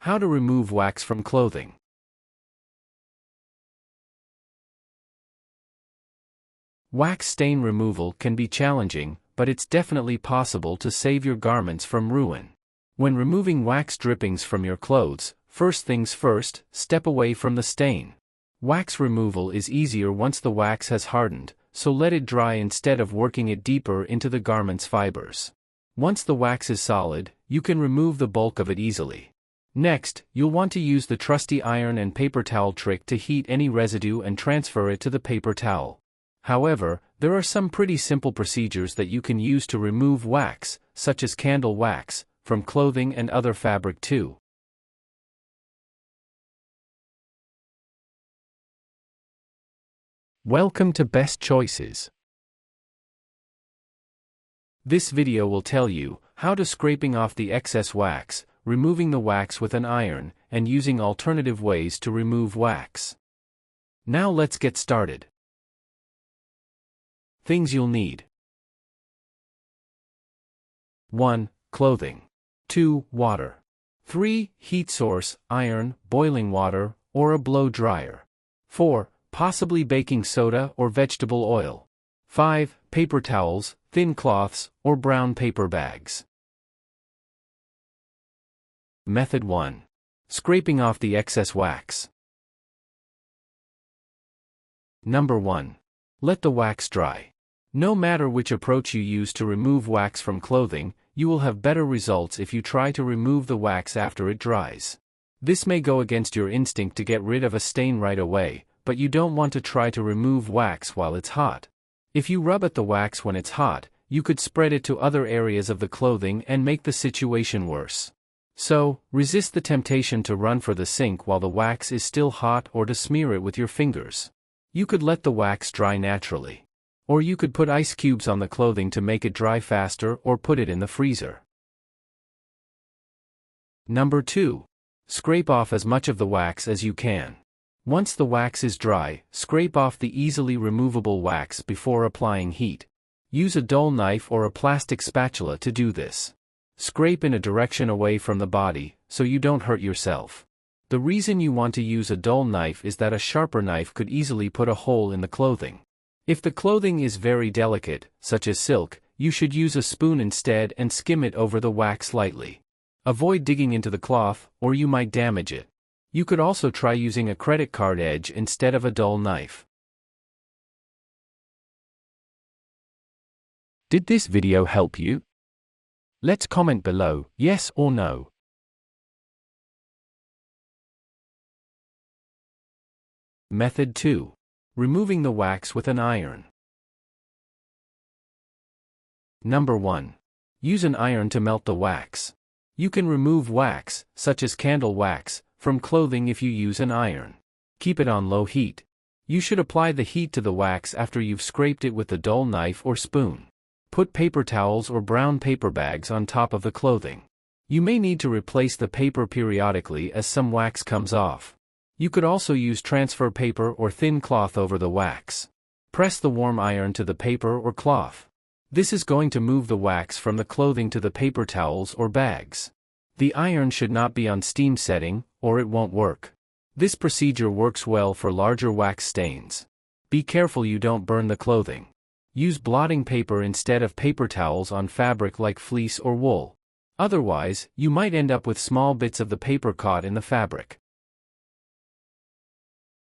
How to remove wax from clothing. Wax stain removal can be challenging, but it's definitely possible to save your garments from ruin. When removing wax drippings from your clothes, first things first, step away from the stain. Wax removal is easier once the wax has hardened, so let it dry instead of working it deeper into the garment's fibers. Once the wax is solid, you can remove the bulk of it easily. Next, you'll want to use the trusty iron and paper towel trick to heat any residue and transfer it to the paper towel. However, there are some pretty simple procedures that you can use to remove wax, such as candle wax, from clothing and other fabric too. Welcome to Best Choices. This video will tell you how to scraping off the excess wax, removing the wax with an iron, and using alternative ways to remove wax. Now let's get started. Things you'll need. 1. Clothing. 2. Water. 3. Heat source, iron, boiling water, or a blow dryer. 4. Possibly baking soda or vegetable oil. 5. Paper towels, thin cloths, or brown paper bags. Method 1. Scraping off the excess wax. Number 1. Let the wax dry. No matter which approach you use to remove wax from clothing, you will have better results if you try to remove the wax after it dries. This may go against your instinct to get rid of a stain right away, but you don't want to try to remove wax while it's hot. If you rub at the wax when it's hot, you could spread it to other areas of the clothing and make the situation worse. So, resist the temptation to run for the sink while the wax is still hot or to smear it with your fingers. You could let the wax dry naturally. Or you could put ice cubes on the clothing to make it dry faster or put it in the freezer. Number 2. Scrape off as much of the wax as you can. Once the wax is dry, scrape off the easily removable wax before applying heat. Use a dull knife or a plastic spatula to do this. Scrape in a direction away from the body, so you don't hurt yourself. The reason you want to use a dull knife is that a sharper knife could easily put a hole in the clothing. If the clothing is very delicate, such as silk, you should use a spoon instead and skim it over the wax lightly. Avoid digging into the cloth, or you might damage it. You could also try using a credit card edge instead of a dull knife. Did this video help you? Let's comment below, yes or no. Method 2. Removing the wax with an iron. Number 1. Use an iron to melt the wax. You can remove wax, such as candle wax, from clothing if you use an iron. Keep it on low heat. You should apply the heat to the wax after you've scraped it with a dull knife or spoon. Put paper towels or brown paper bags on top of the clothing. You may need to replace the paper periodically as some wax comes off. You could also use transfer paper or thin cloth over the wax. Press the warm iron to the paper or cloth. This is going to move the wax from the clothing to the paper towels or bags. The iron should not be on steam setting, or it won't work. This procedure works well for larger wax stains. Be careful you don't burn the clothing. Use blotting paper instead of paper towels on fabric like fleece or wool. Otherwise, you might end up with small bits of the paper caught in the fabric.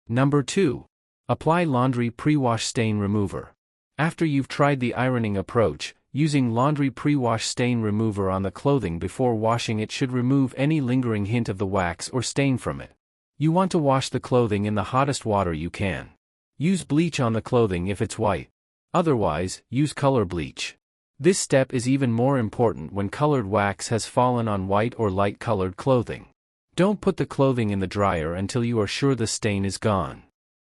Number 2. Apply laundry pre-wash stain remover. After you've tried the ironing approach, using laundry pre-wash stain remover on the clothing before washing it should remove any lingering hint of the wax or stain from it. You want to wash the clothing in the hottest water you can. Use bleach on the clothing if it's white. Otherwise, use color bleach. This step is even more important when colored wax has fallen on white or light colored clothing. Don't put the clothing in the dryer until you are sure the stain is gone.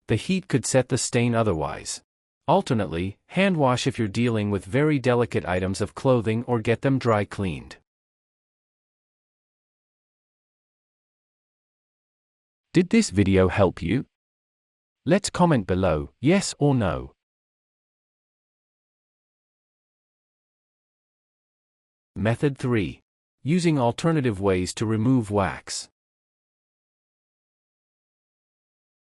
The heat could set the stain otherwise. Alternately, hand wash if you're dealing with very delicate items of clothing or get them dry cleaned. Did this video help you? Let's comment below, yes or no. Method 3. Using alternative ways to remove wax.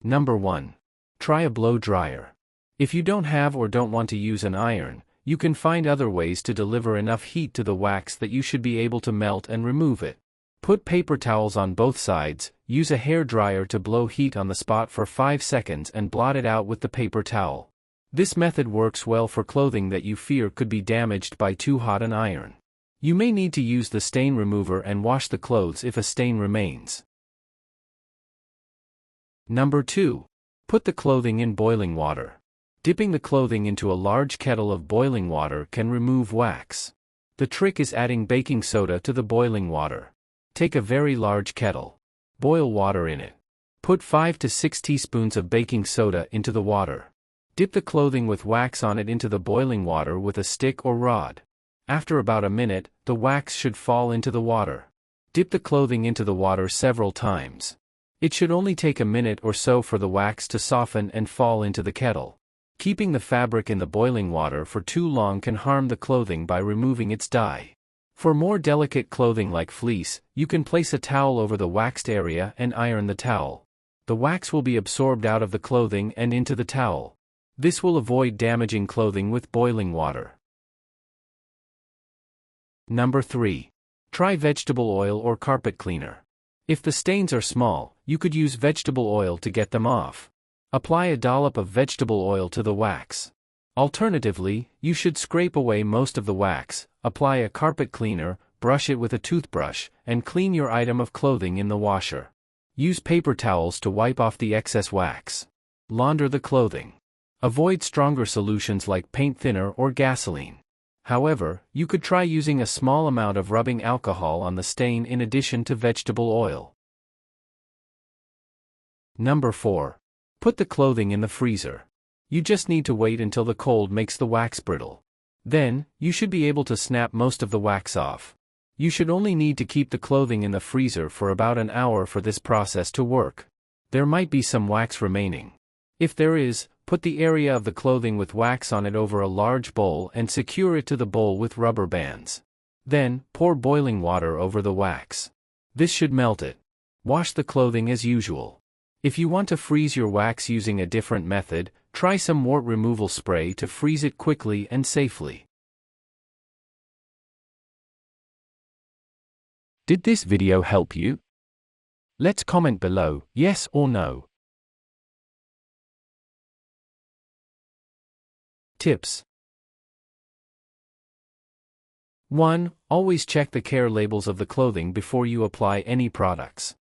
Number 1. Try a blow dryer. If you don't have or don't want to use an iron, you can find other ways to deliver enough heat to the wax that you should be able to melt and remove it. Put paper towels on both sides, use a hair dryer to blow heat on the spot for 5 seconds and blot it out with the paper towel. This method works well for clothing that you fear could be damaged by too hot an iron. You may need to use the stain remover and wash the clothes if a stain remains. Number 2. Put the clothing in boiling water. Dipping the clothing into a large kettle of boiling water can remove wax. The trick is adding baking soda to the boiling water. Take a very large kettle. Boil water in it. Put 5 to 6 teaspoons of baking soda into the water. Dip the clothing with wax on it into the boiling water with a stick or rod. After about a minute, the wax should fall into the water. Dip the clothing into the water several times. It should only take a minute or so for the wax to soften and fall into the kettle. Keeping the fabric in the boiling water for too long can harm the clothing by removing its dye. For more delicate clothing like fleece, you can place a towel over the waxed area and iron the towel. The wax will be absorbed out of the clothing and into the towel. This will avoid damaging clothing with boiling water. Number 3. Try vegetable oil or carpet cleaner. If the stains are small, you could use vegetable oil to get them off. Apply a dollop of vegetable oil to the wax. Alternatively, you should scrape away most of the wax, apply a carpet cleaner, brush it with a toothbrush, and clean your item of clothing in the washer. Use paper towels to wipe off the excess wax. Launder the clothing. Avoid stronger solutions like paint thinner or gasoline. However, you could try using a small amount of rubbing alcohol on the stain in addition to vegetable oil. Number 4. Put the clothing in the freezer. You just need to wait until the cold makes the wax brittle. Then, you should be able to snap most of the wax off. You should only need to keep the clothing in the freezer for about an hour for this process to work. There might be some wax remaining. If there is, put the area of the clothing with wax on it over a large bowl and secure it to the bowl with rubber bands. Then, pour boiling water over the wax. This should melt it. Wash the clothing as usual. If you want to freeze your wax using a different method, try some wart removal spray to freeze it quickly and safely. Did this video help you? Let's comment below, yes or no. Tips. 1. Always check the care labels of the clothing before you apply any products.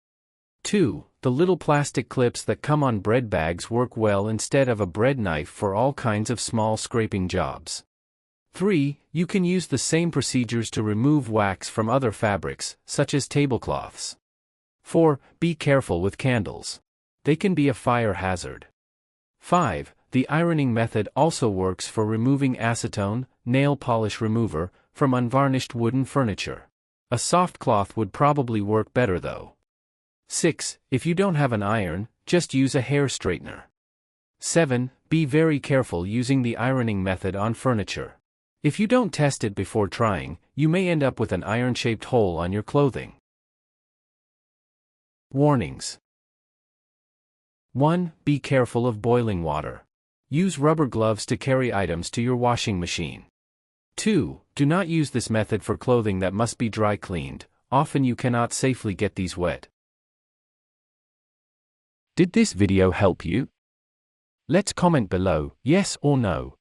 2. The little plastic clips that come on bread bags work well instead of a bread knife for all kinds of small scraping jobs. 3. You can use the same procedures to remove wax from other fabrics, such as tablecloths. 4. Be careful with candles. They can be a fire hazard. 5. The ironing method also works for removing acetone, nail polish remover, from unvarnished wooden furniture. A soft cloth would probably work better though. 6. If you don't have an iron, just use a hair straightener. 7. Be very careful using the ironing method on furniture. If you don't test it before trying, you may end up with an iron-shaped hole on your clothing. Warnings. 1. Be careful of boiling water. Use rubber gloves to carry items to your washing machine. 2. Do not use this method for clothing that must be dry cleaned. Often you cannot safely get these wet. Did this video help you? Let's comment below, yes or no.